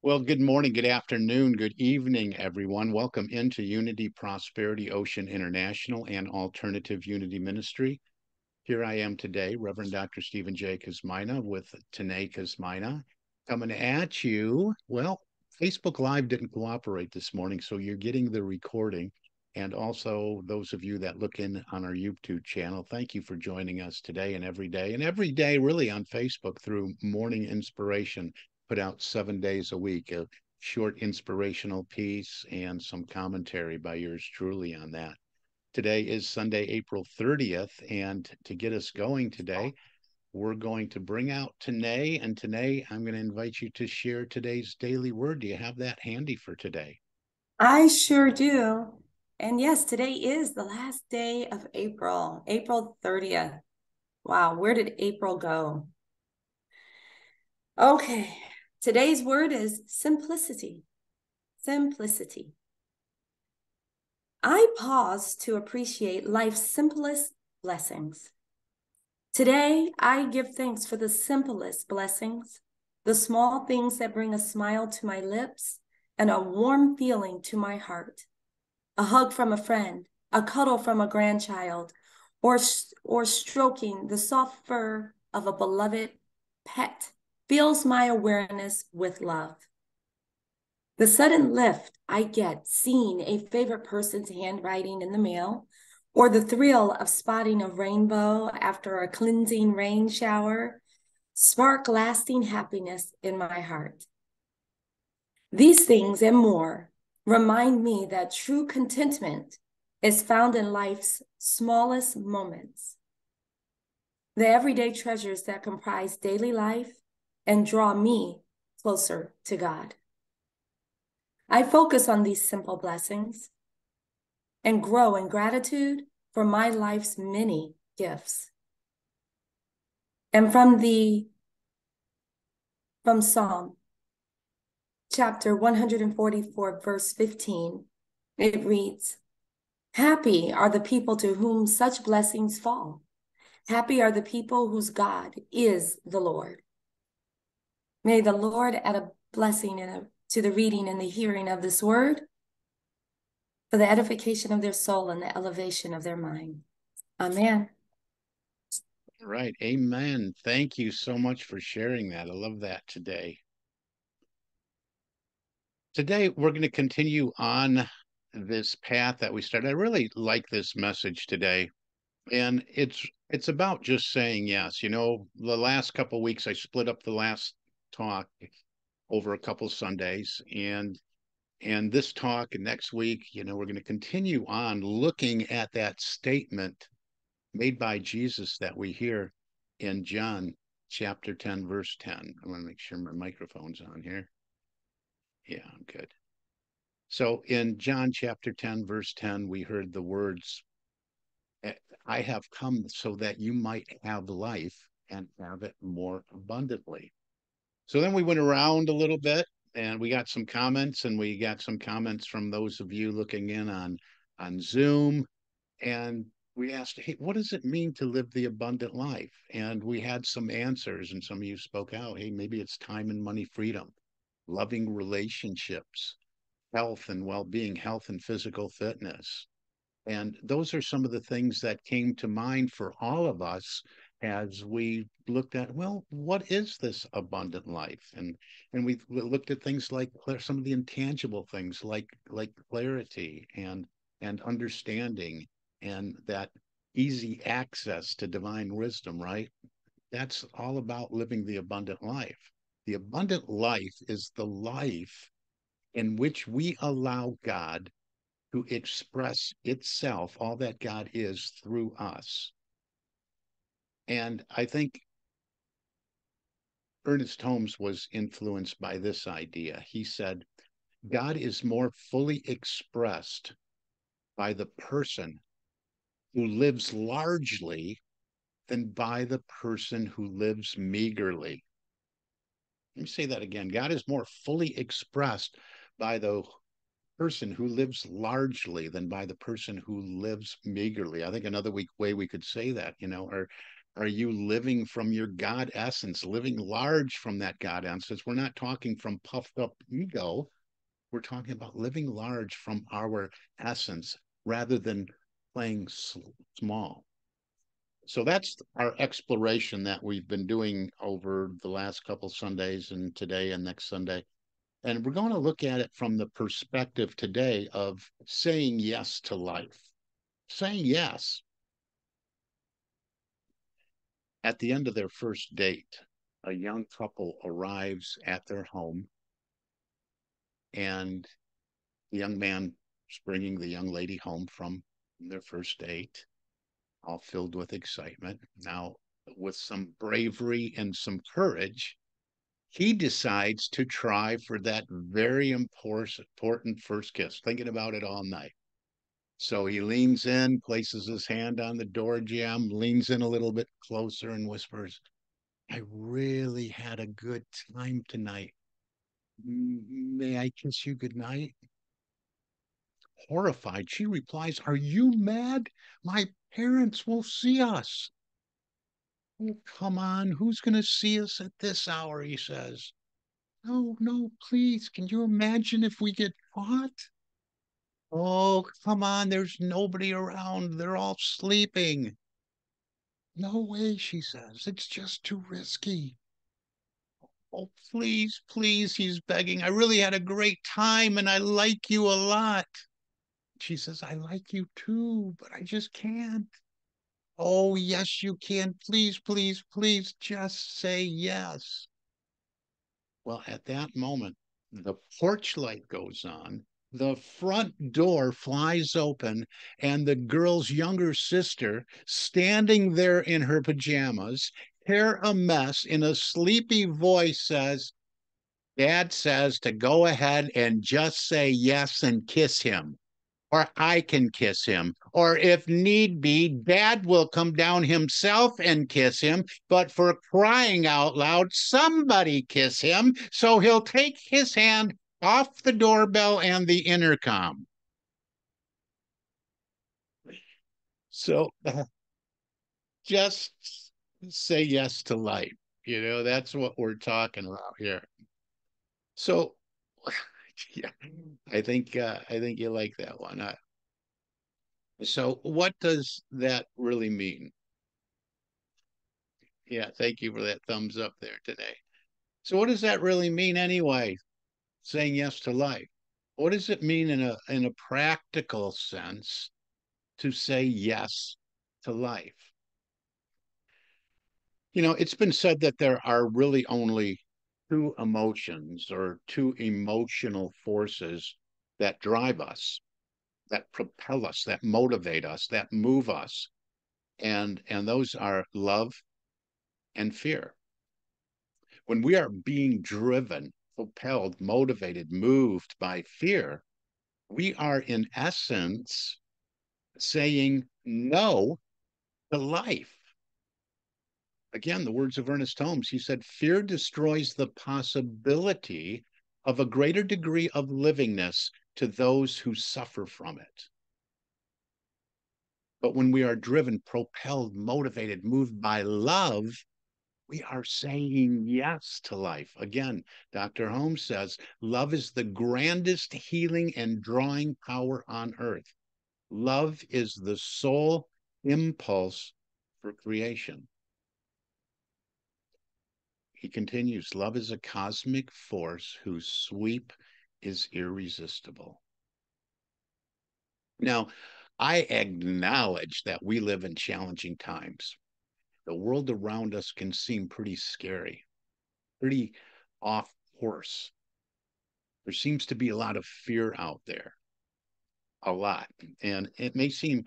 Well, good morning, good afternoon, good evening, everyone. Welcome into Unity Prosperity Ocean International and Alternative Unity Ministry. Here I am today, Reverend Dr. Stephen J. Kosmina with Tanae Kosmina, coming at you. Well, Facebook Live didn't cooperate this morning, so you're getting the recording. And also, those of you that look in on our YouTube channel, thank you for joining us today and every day, really on Facebook through Morning Inspiration, put out 7 days a week, a short inspirational piece and some commentary by yours truly on that. Today is Sunday, April 30th, and to get us going today, we're going to bring out Tanae. And Tanae, I'm going to invite you to share today's daily word. Do you have that handy for today? I sure do. And yes, today is the last day of April, April 30th. Wow, where did April go? Okay, today's word is simplicity. Simplicity. I pause to appreciate life's simplest blessings. Today, I give thanks for the simplest blessings, the small things that bring a smile to my lips and a warm feeling to my heart. A hug from a friend, a cuddle from a grandchild, or stroking the soft fur of a beloved pet fills my awareness with love. The sudden lift I get seeing a favorite person's handwriting in the mail, or the thrill of spotting a rainbow after a cleansing rain shower, spark lasting happiness in my heart. These things and more remind me that true contentment is found in life's smallest moments, the everyday treasures that comprise daily life and draw me closer to God. I focus on these simple blessings and grow in gratitude for my life's many gifts. And from Psalm chapter 144, verse 15, it reads, "Happy are the people to whom such blessings fall. Happy are the people whose God is the Lord." May the Lord add a blessing to the reading and the hearing of this word for the edification of their soul and the elevation of their mind. Amen. All right. Amen. Thank you so much for sharing that. I love that today. Today, we're going to continue on this path that we started. I really like this message today. And it's about just saying yes. You know, the last couple of weeks I split up the last talk over a couple Sundays, and this talk and next week, you know, we're going to continue on looking at that statement made by Jesus that we hear in John chapter 10, verse 10. I want to make sure my microphone's on here. Yeah, I'm good. So in John chapter 10, verse 10, we heard the words, "I have come so that you might have life and have it more abundantly." So then we went around a little bit and we got some comments, and we got some comments from those of you looking in on Zoom. And we asked, hey, what does it mean to live the abundant life? And we had some answers, and some of you spoke out. Hey, maybe it's time and money freedom, loving relationships, health and well-being, health and physical fitness. And those are some of the things that came to mind for all of us as we looked at, well, what is this abundant life? And we looked at things like some of the intangible things like clarity and understanding and that easy access to divine wisdom, right? That's all about living the abundant life. The abundant life is the life in which we allow God to express itself, all that God is, through us. And I think Ernest Holmes was influenced by this idea. He said, God is more fully expressed by the person who lives largely than by the person who lives meagerly. Let me say that again. God is more fully expressed by the person who lives largely than by the person who lives meagerly. I think another way we could say that, you know, Are you living from your God essence, living large from that God essence? We're not talking from puffed up ego. We're talking about living large from our essence rather than playing small. So that's our exploration that we've been doing over the last couple Sundays and today and next Sunday. And we're going to look at it from the perspective today of saying yes to life. Saying yes. At the end of their first date, a young couple arrives at their home, and the young man is bringing the young lady home from their first date, all filled with excitement. Now, with some bravery and some courage, he decides to try for that very important first kiss, thinking about it all night. So he leans in, places his hand on the door jamb, leans in a little bit closer and whispers, I really had a good time tonight. May I kiss you goodnight? Horrified, she replies, are you mad? My parents will see us. Oh, come on, who's going to see us at this hour? He says. No, no, please. Can you imagine if we get caught? Oh, come on. There's nobody around. They're all sleeping. No way, she says. It's just too risky. Oh, please, please, he's begging. I really had a great time and I like you a lot. She says, I like you too, but I just can't. Oh, yes, you can. Please, please, please just say yes. Well, at that moment, the porch light goes on, the front door flies open, and the girl's younger sister, standing there in her pajamas, hair a mess, in a sleepy voice says, Dad says to go ahead and just say yes and kiss him. Or I can kiss him. Or if need be, Dad will come down himself and kiss him. But for crying out loud, somebody kiss him so he'll take his hand off the doorbell and the intercom. So just say yes to life. That's what we're talking about here. So yeah, I think you like that one. So what does that really mean? Yeah, thank you for that thumbs up there today. So what does that really mean anyway? Saying yes to life. What does it mean in a practical sense to say yes to life? It's been said that there are really only two emotions or two emotional forces that drive us, that propel us, that motivate us, that move us. And those are love and fear. When we are being driven, propelled, motivated, moved by fear, we are in essence saying no to life. Again, the words of Ernest Holmes, he said, fear destroys the possibility of a greater degree of livingness to those who suffer from it. But when we are driven, propelled, motivated, moved by love, we are saying yes to life. Again, Dr. Holmes says, love is the grandest healing and drawing power on earth. Love is the sole impulse for creation. He continues, love is a cosmic force whose sweep is irresistible. Now, I acknowledge that we live in challenging times. The world around us can seem pretty scary, pretty off course. There seems to be a lot of fear out there, a lot. And it may seem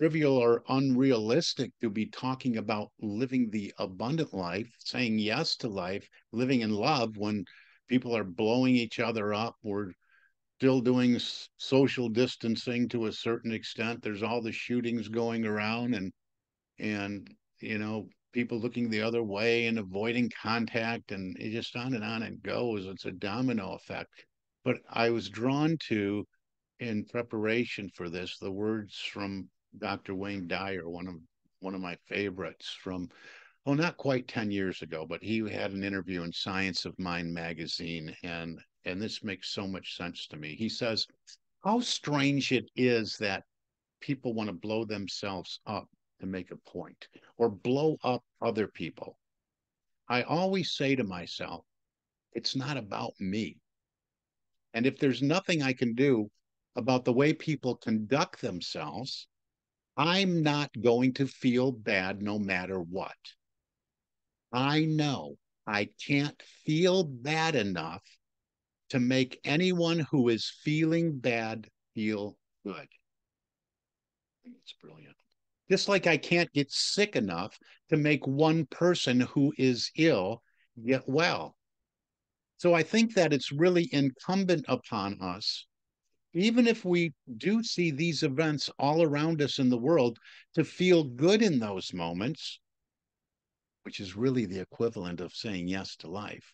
trivial or unrealistic to be talking about living the abundant life, saying yes to life, living in love when people are blowing each other up. We're still doing social distancing to a certain extent. There's all the shootings going around and people looking the other way and avoiding contact, and it just on it goes. It's a domino effect. But I was drawn to, in preparation for this, the words from Dr. Wayne Dyer, one of one of my favorites from, oh, not quite 10 years ago, but he had an interview in Science of Mind magazine, and this makes so much sense to me. He says, how strange it is that people want to blow themselves up to make a point or blow up other people. I always say to myself, it's not about me. And if there's nothing I can do about the way people conduct themselves, I'm not going to feel bad no matter what. I know I can't feel bad enough to make anyone who is feeling bad feel good. It's brilliant. Just like I can't get sick enough to make one person who is ill get well. So I think that it's really incumbent upon us, even if we do see these events all around us in the world, to feel good in those moments, which is really the equivalent of saying yes to life.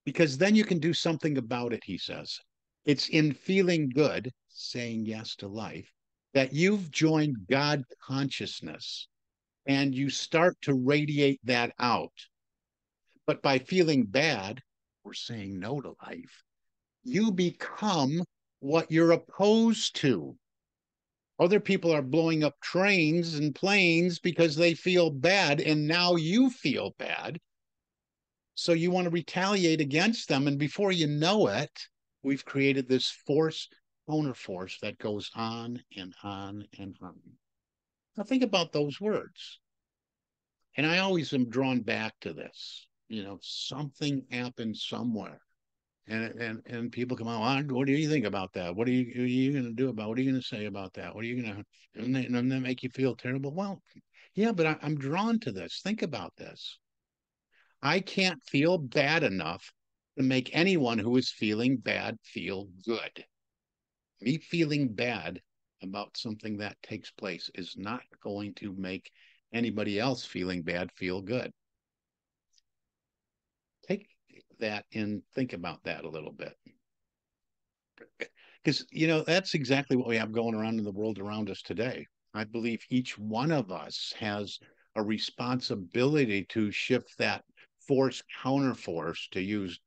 Because then you can do something about it, he says. It's in feeling good, saying yes to life, that you've joined God consciousness and you start to radiate that out. But by feeling bad, we're saying no to life. You become what you're opposed to. Other people are blowing up trains and planes because they feel bad, and now you feel bad. So you want to retaliate against them. And before you know it, we've created this force, counter force that goes on and on and on. Now, think about those words. And I always am drawn back to this. You know, something happened somewhere. And people come on, what do you think about that? What are you going to do about? What are you going to say about that? What are you going to? Doesn't that make you feel terrible? Well, yeah, but I'm drawn to this. Think about this. I can't feel bad enough to make anyone who is feeling bad feel good. Me feeling bad about something that takes place is not going to make anybody else feeling bad feel good. Take that and think about that a little bit. Because, you know, that's exactly what we have going around in the world around us today. I believe each one of us has a responsibility to shift that force counterforce, to use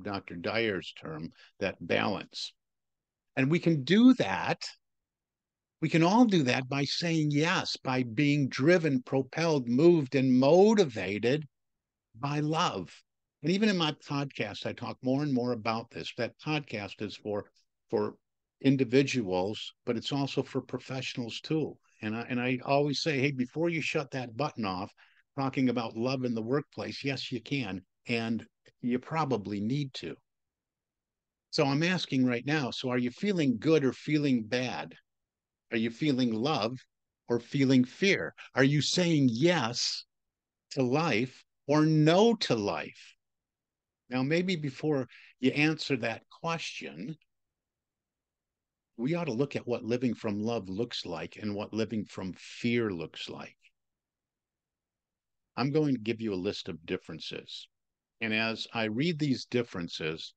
Dr. Dyer's term, that balance. And we can do that. We can all do that by saying yes, by being driven, propelled, moved, and motivated by love. And even in my podcast, I talk more and more about this. That podcast is for individuals, but it's also for professionals too. And I always say, hey, before you shut that button off, talking about love in the workplace, yes, you can, and you probably need to. So I'm asking right now, so are you feeling good or feeling bad? Are you feeling love or feeling fear? Are you saying yes to life or no to life? Now, maybe before you answer that question, we ought to look at what living from love looks like and what living from fear looks like. I'm going to give you a list of differences. And as I read these differences,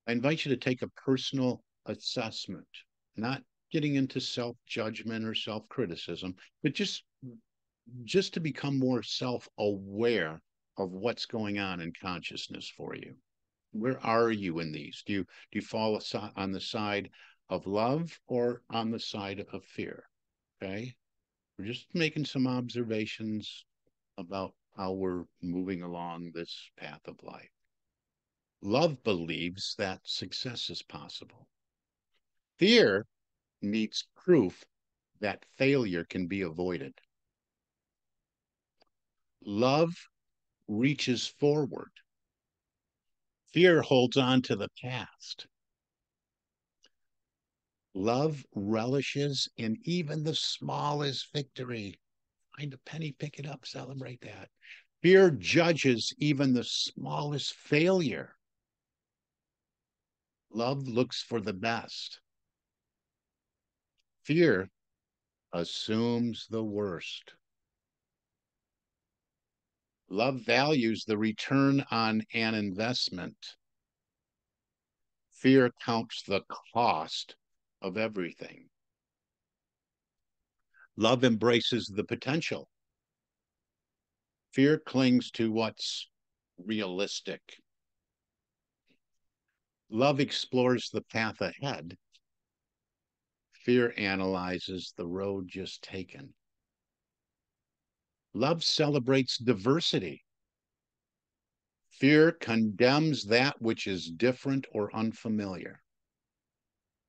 I invite you to take a personal assessment, not getting into self-judgment or self-criticism, but just to become more self-aware of what's going on in consciousness for you. Where are you in these? Do you fall on the side of love or on the side of fear? Okay. We're just making some observations about how we're moving along this path of life. Love believes that success is possible. Fear needs proof that failure can be avoided. Love reaches forward. Fear holds on to the past. Love relishes in even the smallest victory. Find a penny, pick it up, celebrate that. Fear judges even the smallest failure. Love looks for the best. Fear assumes the worst. Love values the return on an investment. Fear counts the cost of everything. Love embraces the potential. Fear clings to what's realistic. Love explores the path ahead. Fear analyzes the road just taken. Love celebrates diversity. Fear condemns that which is different or unfamiliar.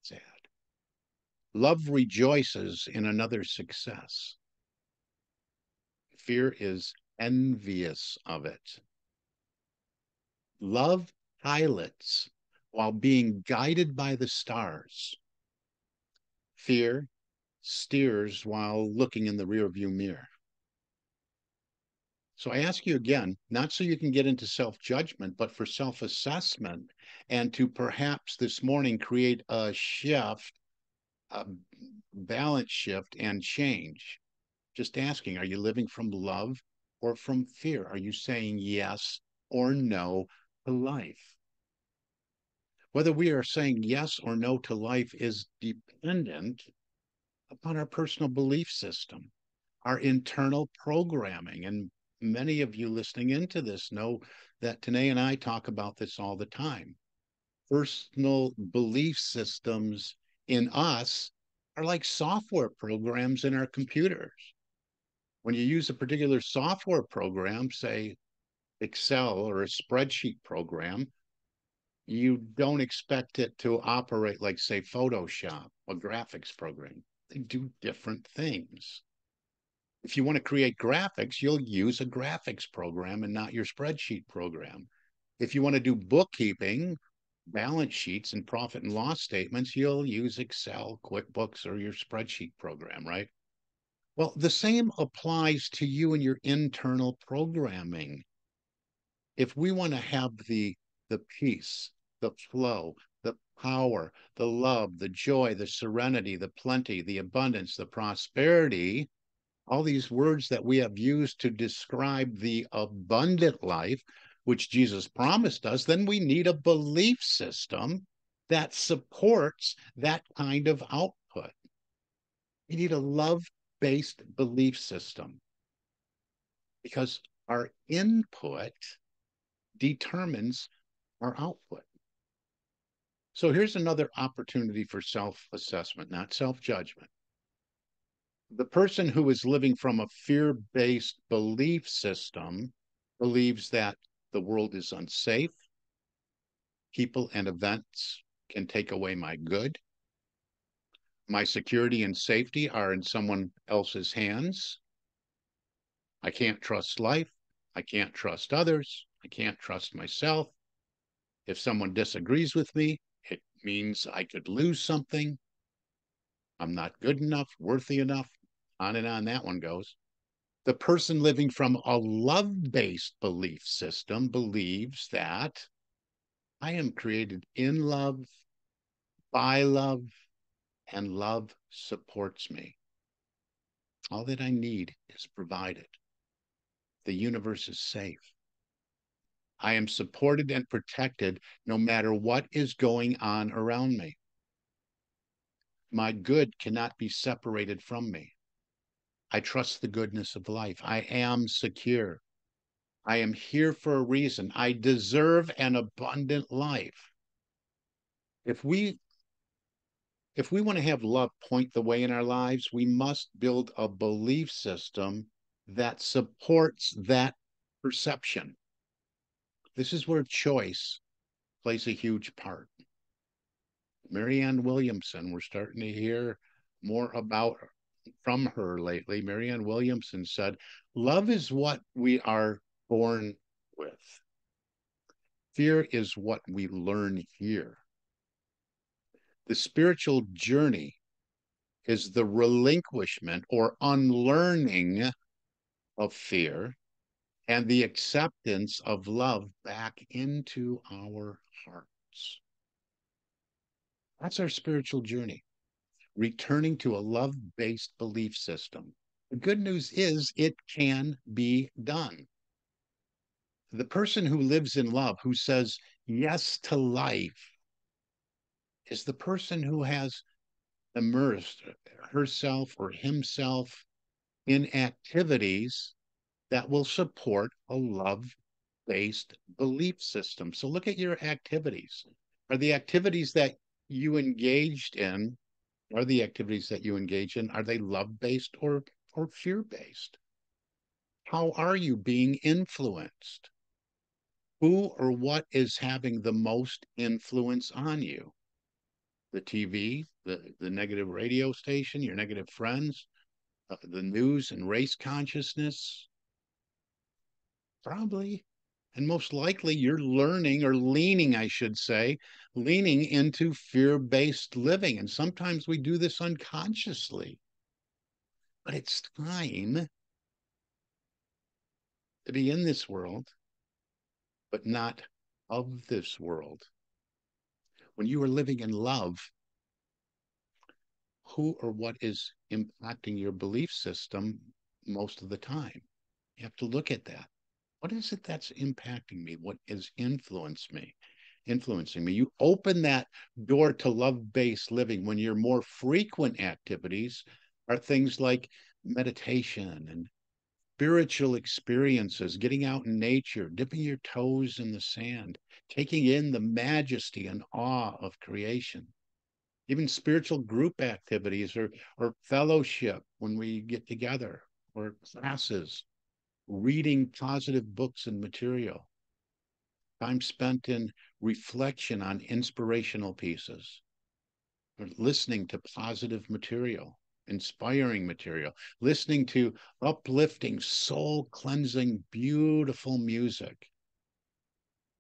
Sad. Love rejoices in another's success. Fear is envious of it. Love pilots while being guided by the stars. Fear steers while looking in the rearview mirror. So I ask you again, not so you can get into self-judgment, but for self-assessment, and to perhaps this morning create a shift, a balance shift and change. Just asking, are you living from love or from fear? Are you saying yes or no to life? Whether we are saying yes or no to life is dependent upon our personal belief system, our internal programming. And many of you listening into this know that Tanae and I talk about this all the time. Personal belief systems in us are like software programs in our computers. When you use a particular software program, say Excel or a spreadsheet program, you don't expect it to operate like, say, Photoshop, a graphics program. They do different things. If you want to create graphics, you'll use a graphics program and not your spreadsheet program. If you want to do bookkeeping, balance sheets and profit and loss statements, you'll use Excel, QuickBooks, or your spreadsheet program, right? Well, the same applies to you and your internal programming. If we want to have the peace, the flow, the power, the love, the joy, the serenity, the plenty, the abundance, the prosperity, all these words that we have used to describe the abundant life, which Jesus promised us, then we need a belief system that supports that kind of output. We need a love-based belief system because our input determines our output. So here's another opportunity for self-assessment, not self-judgment. The person who is living from a fear-based belief system believes that the world is unsafe, people and events can take away my good, my security and safety are in someone else's hands, I can't trust life, I can't trust others, I can't trust myself. If someone disagrees with me, it means I could lose something. I'm not good enough, worthy enough, on and on that one goes. The person living from a love-based belief system believes that I am created in love, by love, and love supports me. All that I need is provided. The universe is safe. I am supported and protected no matter what is going on around me. My good cannot be separated from me. I trust the goodness of life. I am secure. I am here for a reason. I deserve an abundant life. If we want to have love point the way in our lives, we must build a belief system that supports that perception. This is where choice plays a huge part. Marianne Williamson, we're starting to hear more about from her lately. Marianne Williamson said, love is what we are born with. Fear is what we learn here. The spiritual journey is the relinquishment or unlearning of fear and the acceptance of love back into our hearts. That's our spiritual journey, returning to a love-based belief system. The good news is it can be done. The person who lives in love, who says yes to life, is the person who has immersed herself or himself in activities that will support a love based belief system. So look at your activities. Are the activities that you engaged in, are the activities that you engage in, are they love based or fear based? How are you being influenced? Who or what is having the most influence on you? The TV, the negative radio station, your negative friends, the news and race consciousness? Probably. And most likely you're learning or leaning, I should say, leaning into fear based living. And sometimes we do this unconsciously. But it's time to be in this world, but not of this world. When you are living in love, who or what is impacting your belief system most of the time? You have to look at that. What is it that's impacting me? What is influencing me? You open that door to love-based living when your more frequent activities are things like meditation and spiritual experiences, getting out in nature, dipping your toes in the sand, taking in the majesty and awe of creation. Even spiritual group activities or fellowship when we get together, or classes, reading positive books and material, time spent in reflection on inspirational pieces, or listening to positive material, inspiring material, listening to uplifting, soul cleansing, beautiful music.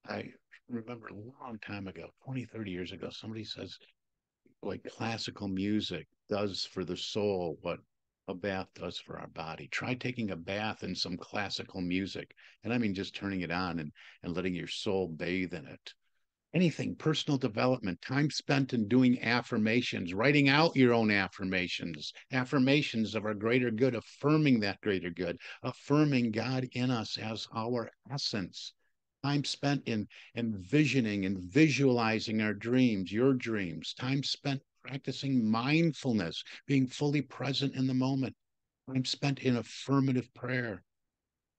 I remember a long time ago, 20, 30 years ago, somebody says, like, classical music does for the soul what a bath does for our body. Try taking a bath in some classical music. And I mean, just turning it on and letting your soul bathe in it. Anything, personal development, time spent in doing affirmations, writing out your own affirmations of our greater good, affirming that greater good, affirming God in us as our essence. Time spent in envisioning and visualizing our dreams, your dreams, time spent practicing mindfulness, being fully present in the moment, time spent in affirmative prayer,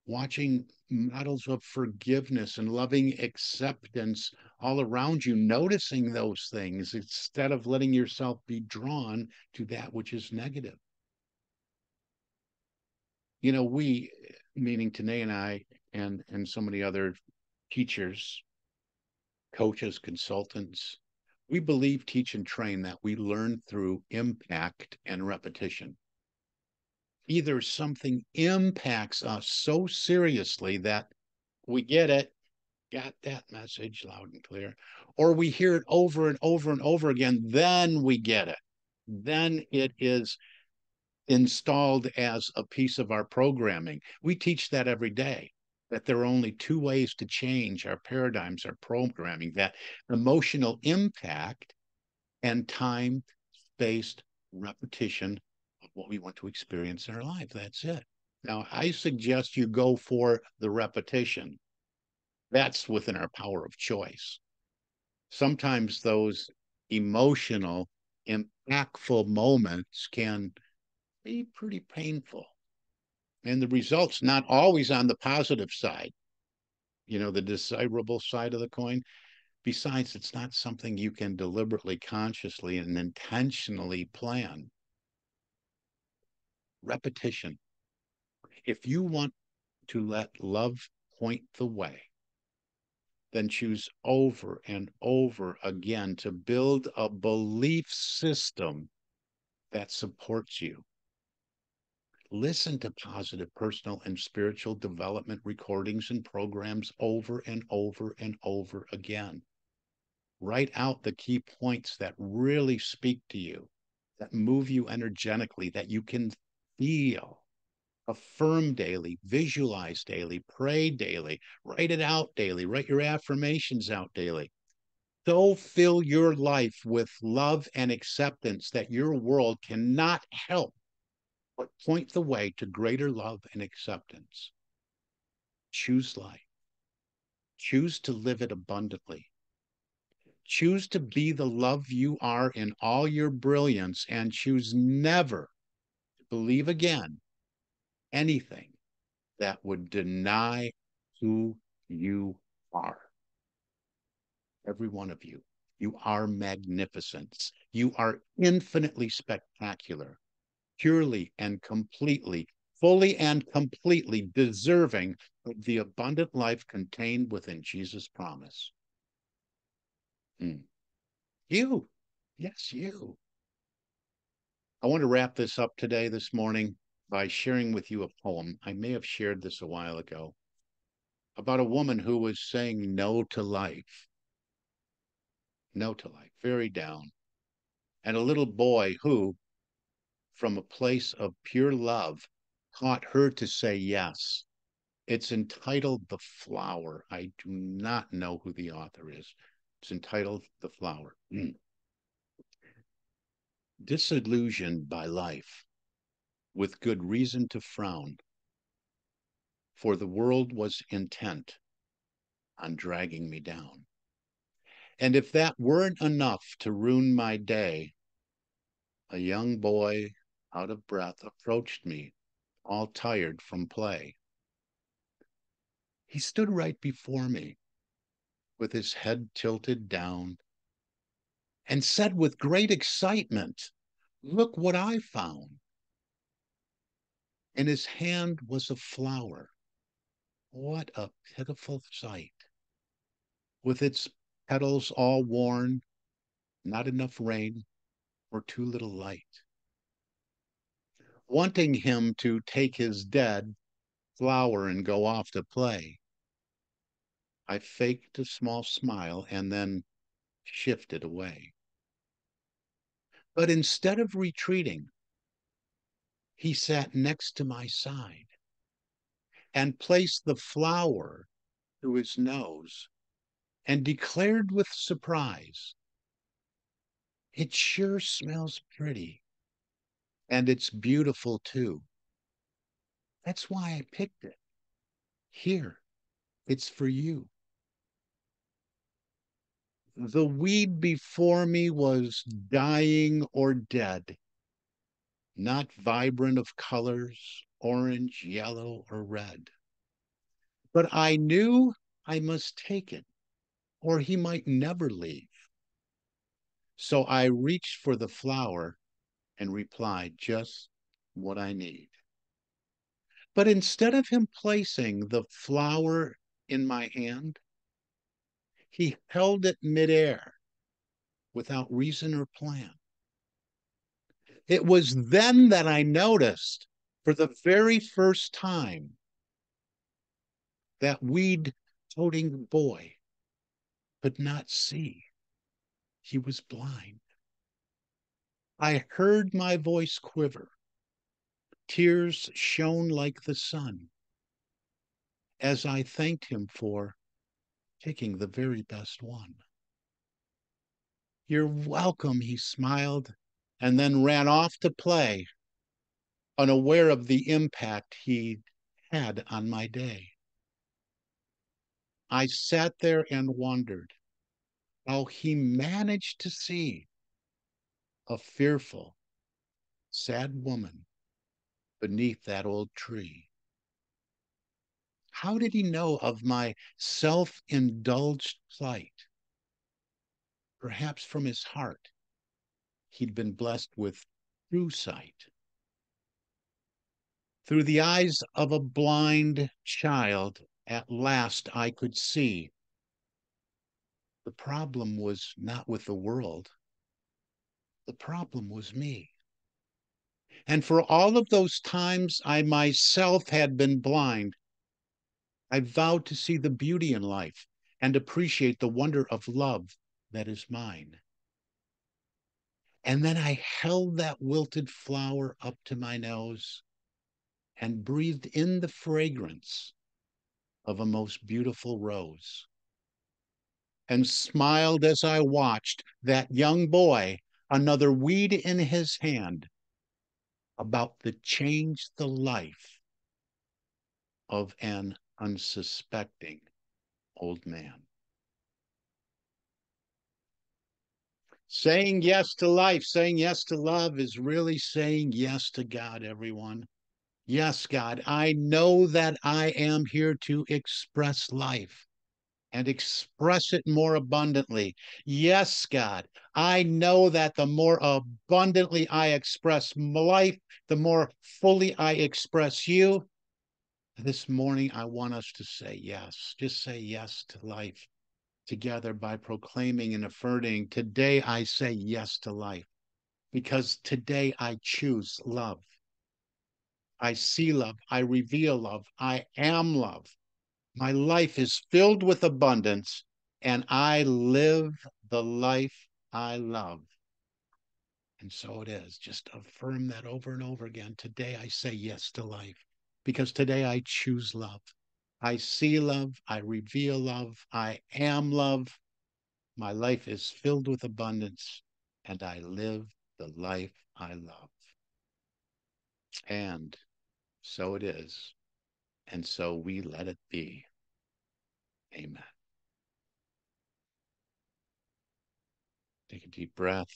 watching models of forgiveness and loving acceptance all around you, noticing those things instead of letting yourself be drawn to that which is negative. You know, we, meaning Tanae and I, and so many other teachers, coaches, consultants, we believe, teach, and train that we learn through impact and repetition. Either something impacts us so seriously that we get it, got that message loud and clear, or we hear it over and over and over again, then we get it. Then it is installed as a piece of our programming. We teach that every day, that there are only two ways to change our paradigms, our programming, that emotional impact and time-based repetition of what we want to experience in our life. That's it. Now, I suggest you go for the repetition. That's within our power of choice. Sometimes those emotional, impactful moments can be pretty painful. And the results not always on the positive side, you know, the desirable side of the coin. Besides, it's not something you can deliberately, consciously, and intentionally plan. Repetition. If you want to let love point the way, then choose over and over again to build a belief system that supports you. Listen to positive personal and spiritual development recordings and programs over and over and over again. Write out the key points that really speak to you, that move you energetically, that you can feel. Affirm daily, visualize daily, pray daily, write it out daily, write your affirmations out daily. So fill your life with love and acceptance that your world cannot help but point the way to greater love and acceptance. Choose life. Choose to live it abundantly. Choose to be the love you are in all your brilliance, and choose never to believe again anything that would deny who you are. Every one of you. You are magnificent. You are infinitely spectacular, purely and completely, fully and completely deserving of the abundant life contained within Jesus' promise. You. Yes, you. I want to wrap this up today, this morning, by sharing with you a poem. I may have shared this a while ago, about a woman who was saying no to life, very down, and a little boy who, from a place of pure love, taught her to say yes. It's entitled The Flower. I do not know who the author is. It's entitled The Flower. Disillusioned by life, with good reason to frown, for the world was intent on dragging me down. And if that weren't enough to ruin my day, a young boy, out of breath, approached me, all tired from play. He stood right before me, with his head tilted down, and said with great excitement, "Look what I found." In his hand was a flower. What a pitiful sight! With its petals all worn, not enough rain, or too little light. Wanting him to take his dead flower and go off to play, I faked a small smile and then shifted away. But instead of retreating, he sat next to my side and placed the flower to his nose and declared with surprise, "It sure smells pretty, and it's beautiful too. That's why I picked it. Here, it's for you." The weed before me was dying or dead, not vibrant of colors, orange, yellow, or red. But I knew I must take it, or he might never leave. So I reached for the flower and replied, "Just what I need." But instead of him placing the flower in my hand, he held it midair without reason or plan. It was then that I noticed, for the very first time, that weed-toting boy could not see. He was blind. I heard my voice quiver. Tears shone like the sun as I thanked him for picking the very best one. "You're welcome," he smiled, and then ran off to play, unaware of the impact he had on my day. I sat there and wondered how he managed to see a fearful, sad woman beneath that old tree. How did he know of my self-indulged plight? Perhaps from his heart, he'd been blessed with true sight. Through the eyes of a blind child, at last I could see the problem was not with the world. The problem was me. And for all of those times I myself had been blind, I vowed to see the beauty in life and appreciate the wonder of love that is mine. And then I held that wilted flower up to my nose and breathed in the fragrance of a most beautiful rose, and smiled as I watched that young boy, another weed in his hand, about to change the life of an unsuspecting old man. Saying yes to life, saying yes to love is really saying yes to God, everyone. Yes, God, I know that I am here to express life and express it more abundantly. Yes, God, I know that the more abundantly I express life, the more fully I express you. This morning, I want us to say yes. Just say yes to life together by proclaiming and affirming, today I say yes to life because today I choose love. I see love. I reveal love. I am love. My life is filled with abundance and I live the life I love. And so it is. Just affirm that over and over again. Today I say yes to life because today I choose love. I see love. I reveal love. I am love. My life is filled with abundance and I live the life I love. And so it is. And so we let it be. Amen. Take a deep breath.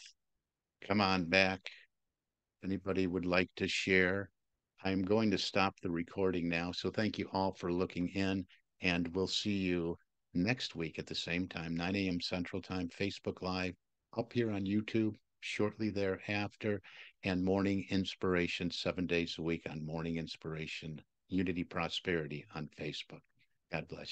Come on back. If anybody would like to share, I'm going to stop the recording now. So thank you all for looking in, and we'll see you next week at the same time, 9 a.m. Central Time, Facebook Live, up here on YouTube shortly thereafter, and Morning Inspiration 7 days a week on Morning Inspiration, Unity Prosperity on Facebook. God bless you.